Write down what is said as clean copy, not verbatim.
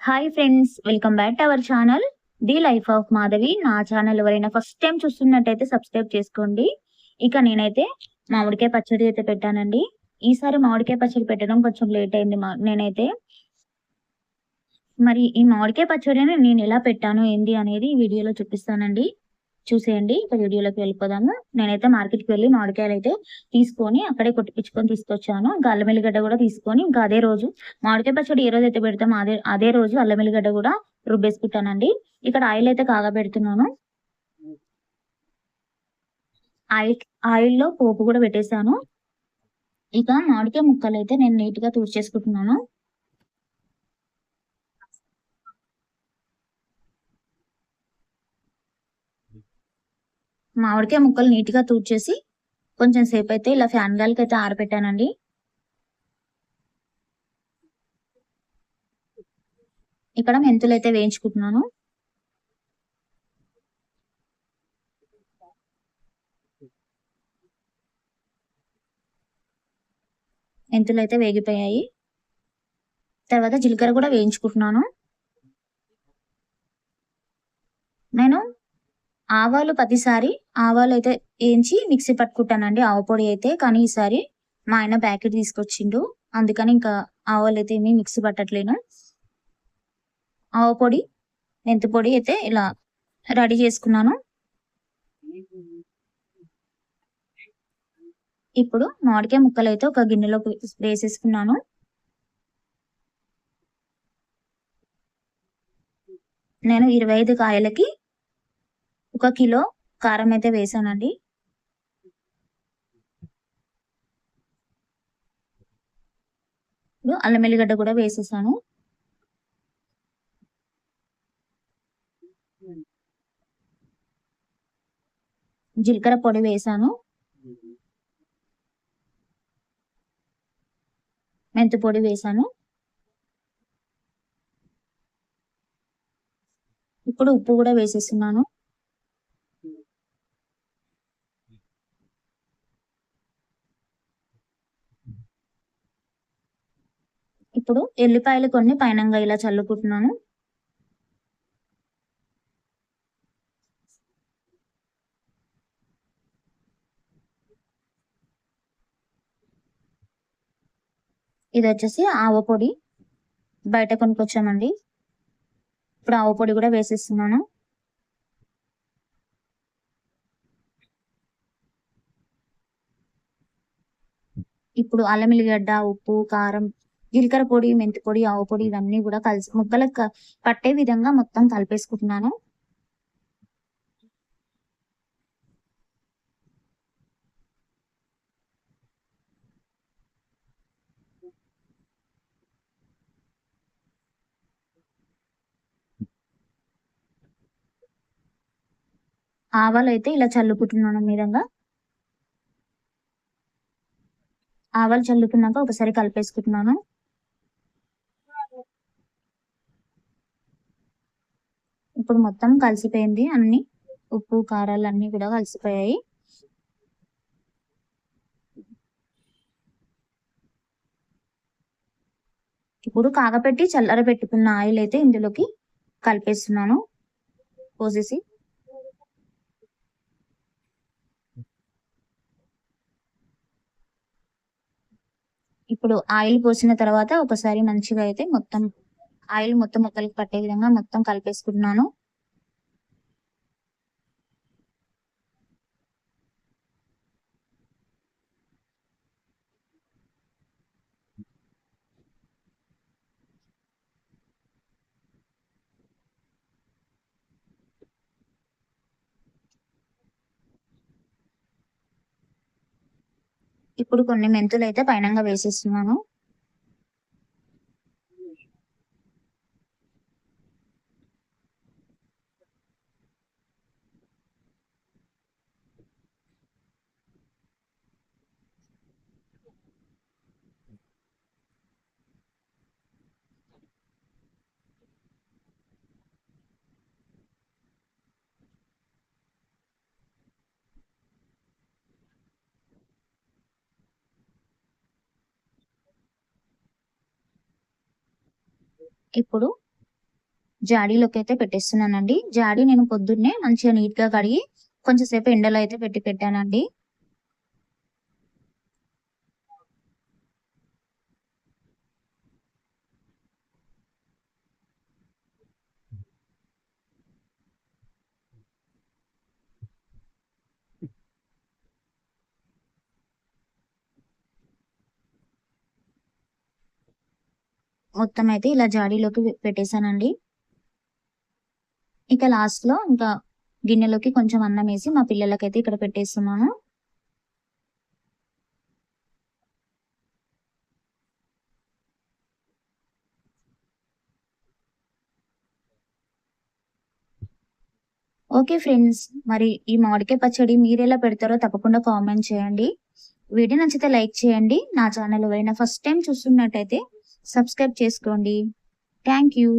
Hi friends, welcome back to our channel the life of Madhavi. నా channel ఎవరైనా first time చూస్తున్నట్టయితే subscribe చేసుకోండి. ఇక నేనైతే మామిడికాయ పచ్చడి అయితే పెట్టానండి. ఈసారి మామిడికాయ పచ్చడి పెట్టడం కొంచెం లేట్ అయింది. నేనైతే మరి ఈ మామిడికాయ పచ్చడిని నేను ఎలా పెట్టాను ఏంది అనేది ఈ వీడియోలో చూపిస్తానండి. చూసేయండి. ఇక వీడియోలోకి వెళ్ళిపోదాము. నేనైతే మార్కెట్కి వెళ్ళి మామిడికాయలు అయితే తీసుకొని అక్కడే కొట్టిపించుకొని తీసుకొచ్చాను. ఇంకా అల్లం ఎల్లిగడ్డ కూడా తీసుకొని ఇంకా అదే రోజు మామిడికాయ పచ్చడి ఏ రోజు అయితే పెడతామో అదే రోజు అల్లం ఎల్లిగడ్డ కూడా రుబ్బేసుకుంటానండి. ఇక్కడ ఆయిల్ అయితే కాగబెడుతున్నాను. ఆయిల్లో పోపు కూడా పెట్టేశాను. ఇక మామిడికాయ ముక్కలు అయితే నేను నీట్ గా తూర్చేసుకుంటున్నాను. మామిడికాయ ముక్కలు నీట్ గా తూర్చేసి కొంచెం సేపు అయితే ఇలా ఫ్యాన్ గాలికి అయితే ఆరబెట్టానండి. ఇక్కడ మెంతులు అయితే వేయించుకుంటున్నాను. మెంతులు అయితే వేగిపోయాయి. తర్వాత జీలకర్ర కూడా వేయించుకుంటున్నాను. నేను ఆవాలు ప్రతిసారి ఆవాలు అయితే వేయించి మిక్సీ పట్టుకుంటానండి, ఆవ పొడి అయితే. కానీ ఈసారి మా ఆయన ప్యాకెట్ తీసుకొచ్చిండు, అందుకని ఇంకా ఆవాలు అయితే ఏమీ మిక్సీ పట్టట్లేను. ఆవ పొడి, మెంతి పొడి అయితే ఇలా రెడీ చేసుకున్నాను. ఇప్పుడు మామిడికాయ ముక్కలు అయితే ఒక గిన్నెలోకి వేసేసుకున్నాను. నేను 25 కాయలకి 1 కిలో కారం అయితే వేసానండి. ఇప్పుడు అల్లం ఎల్లిగడ్డ కూడా వేసేసాను. జీలకర్ర పొడి వేసాను. మెంతి పొడి వేసాను. ఇప్పుడు ఉప్పు కూడా వేసేస్తున్నాను. ఇప్పుడు ఎల్లిపాయలు కొన్ని పైనంగా ఇలా చల్లుకుంటున్నాను. ఇది వచ్చేసి ఆవ పొడి, బయట కొనుక్కొచ్చామండి. ఇప్పుడు ఆవ పొడి కూడా వేసేస్తున్నాను. ఇప్పుడు అల్లం ఎల్లిగడ్డ, ఉప్పు, కారం, జీలకర్ర పొడి, మెంతి పొడి, ఆవ పొడి ఇవన్నీ కూడా కలిసి ముక్కలకు పట్టే విధంగా మొత్తం కలిపేసుకుంటున్నాను. ఆవాలు అయితే ఇలా చల్లుకుంటున్నాను మీదంగా. ఆవాలు చల్లుకున్నాక ఒకసారి కలిపేసుకుంటున్నాను. ఇప్పుడు మొత్తం కలిసిపోయింది. అన్ని ఉప్పు కారాలు అన్ని కూడా కలిసిపోయాయి. ఇప్పుడు కాగపెట్టి చల్లరబెట్టుకున్న ఆయిల్ అయితే ఇందులోకి కలిపేస్తున్నాను పోసేసి. ఇప్పుడు ఆయిల్ పోసిన తర్వాత ఒకసారి మంచిగా అయితే మొత్తం ఆయిల్ మొత్తం ముక్కలకి పట్టే విధంగా మొత్తం కలిపేసుకుంటున్నాను. ఇప్పుడు కొన్ని మెంతులు అయితే పైనంగా వేసేస్తున్నాను. ఇప్పుడు జాడీలోకి అయితే పెట్టేస్తున్నానండి. జాడీ నేను పొద్దున్నే మంచిగా నీట్ గా కడిగి కొంచెం సేపు ఎండలో అయితే పెట్టానండి. మొత్తం అయితే ఇలా జాడీలోకి పెట్టేశానండి. ఇక లాస్ట్ లో ఇంకా గిన్నెలోకి కొంచెం అన్నం వేసి మా పిల్లలకైతే ఇక్కడ పెట్టేస్తున్నాను. ఓకే ఫ్రెండ్స్, మరి ఈ మామిడికాయ పచ్చడి మీరెలా పెడతారో తప్పకుండా కామెంట్ చేయండి. వీడియో నచ్చితే లైక్ చేయండి. నా ఛానల్ ఎవరైనా ఫస్ట్ టైం చూస్తున్నట్టయితే సబ్స్క్రైబ్ చేసుకోండి. Thank you.